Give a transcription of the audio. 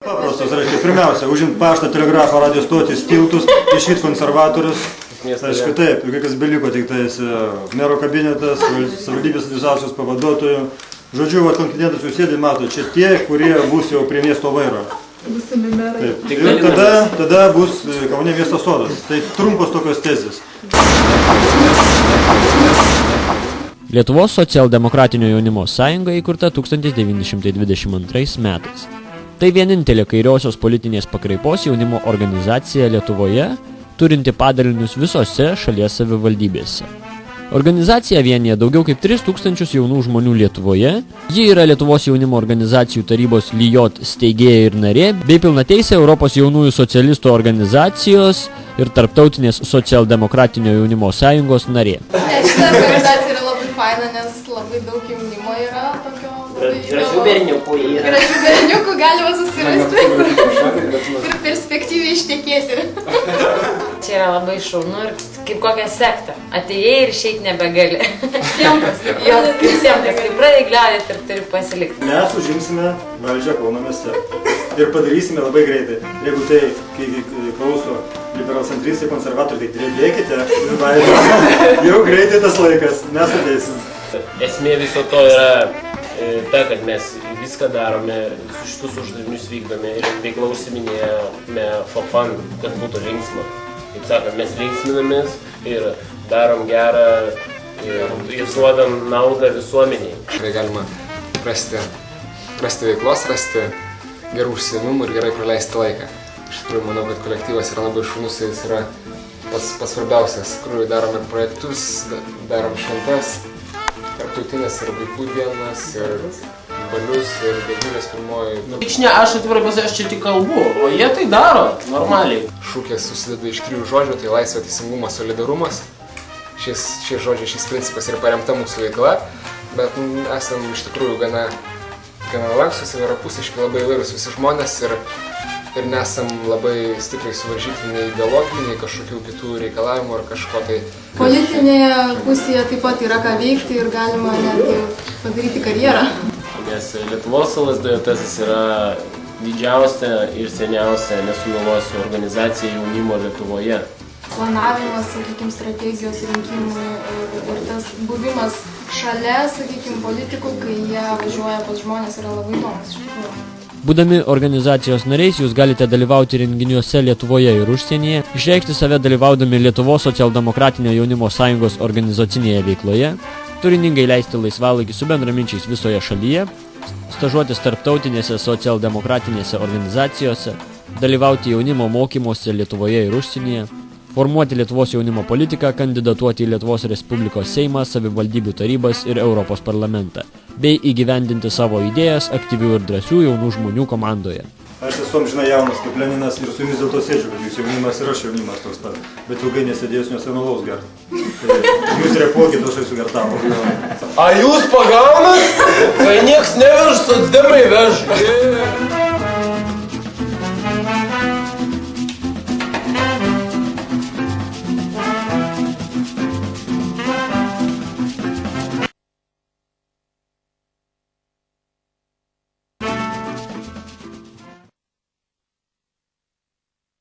Paprastas, reiškia, pirmiausia, užimti paštą, telegrafą, radio stotis, tiltus, išvykti konservatorius. Aišku, taip, ir kas beliko, tik tais mero kabinetas, savivaldybės administracijos pavaduotojų. Žodžiu, kandidatas jūs sėdė, mato, čia tie, kurie bus jau prie miesto vairo. Būsimi merai. Ir tada bus Kaune miesto sodas. Tai trumpos tokios tezės. Lietuvos socialdemokratinio jaunimo sąjunga įkurta 1922 metais. Tai vienintelė kairiosios politinės pakraipos jaunimo organizacija Lietuvoje, turinti padalinius visose šalies savivaldybėse. Organizacija vienija daugiau kaip 3000 jaunų žmonių Lietuvoje. Ji yra Lietuvos jaunimo organizacijų tarybos LIJOT steigėja ir narė, bei pilnateisė Europos jaunųjų socialistų organizacijos ir Tarptautinės socialdemokratinio jaunimo sąjungos narė. Šita organizacija yra labai faina, nes labai daug jaunimo yra tokio gražių berniukų yra. Gražių berniukų galima susirasti ir perspektyviai ištekėti. Čia yra labai šaunu ir kaip kokia sekta. Atėjai ir išeit nebegali. Visiems Visiems, kai pradėjai gliaudyti ir turi pasilikti. Mes užimsime valdžią Kauno mieste ir padarysime labai greitai. Jeigu tai, kai klauso liberalcentristai, konservatoriai, tai dėkite, jau greitai tas laikas, mes ateisim. Esmė viso to yra ta, kad mes viską darome, visus šitus uždavinius vykdome ir veiklą užsiminėjame for fun, kad būtų linksma. Kaip sakant, mes linksminamės ir darom gerą ir duodam naudą visuomeniai. Tikrai galima rasti veiklos, rasti gerų užsiėmimų ir gerai praleisti laiką. Iš tikrųjų, manau, kad kolektyvas yra labai šaunus, jis yra pats svarbiausias. Iš tikrųjų, darom ir projektus, darom šventes, tarptautinės ir vaikų dienas, ir balius, ir gegužės pirmoji. Ne, aš atvirai pasakysiu, aš čia tik kalbu, o jie tai daro normaliai. Šūkis susideda iš 3 žodžių, tai laisvė, teisingumas, solidarumas. Šis žodžiai, šis principas yra paremta mūsų veikla, bet esam iš tikrųjų gana lankstus, įvairiapusiški, labai įvairūs visi žmonės ir nesam labai stipriai suvaržyti nei ideologijų, nei kažkokių kitų reikalavimų ar kažko tai. Politinėje pusėje taip pat yra ką veikti ir galima netgi padaryti karjerą. Nes Lietuvos LSDJS yra didžiausia ir seniausia, nesumeluosiu, organizacija jaunimo Lietuvoje. Planavimas, sakykime, strategijos rinkimui ir tas buvimas šalia, sakykime, politikų, kai jie važiuoja pas žmonės, yra labai įdomus iš tikrųjų. Būdami organizacijos nariais, jūs galite dalyvauti renginiuose Lietuvoje ir užsienyje, išreikšti save dalyvaudami Lietuvos socialdemokratinio jaunimo sąjungos organizacinėje veikloje, turiningai leisti laisvalaikį su bendraminčiais visoje šalyje, stažuotis tarptautinėse socialdemokratinėse organizacijose, dalyvauti jaunimo mokymuose Lietuvoje ir užsienyje, formuoti Lietuvos jaunimo politiką, kandidatuoti į Lietuvos Respublikos Seimą, savivaldybių tarybas ir Europos parlamentą, bei įgyvendinti savo idėjas aktyvių ir drąsių jaunų žmonių komandoje. Aš esu amžinai jaunas kaip Leninas ir su jumis dėl to sėdžiu, kad jūs jaunimas ir aš jaunimas toks pat, bet ilgai nesėdėjus, nes vienolaus gerti. Jūs repokit, aš esu gertavo. A jūs pagaunat, kai nieks nevež, socdemai vež.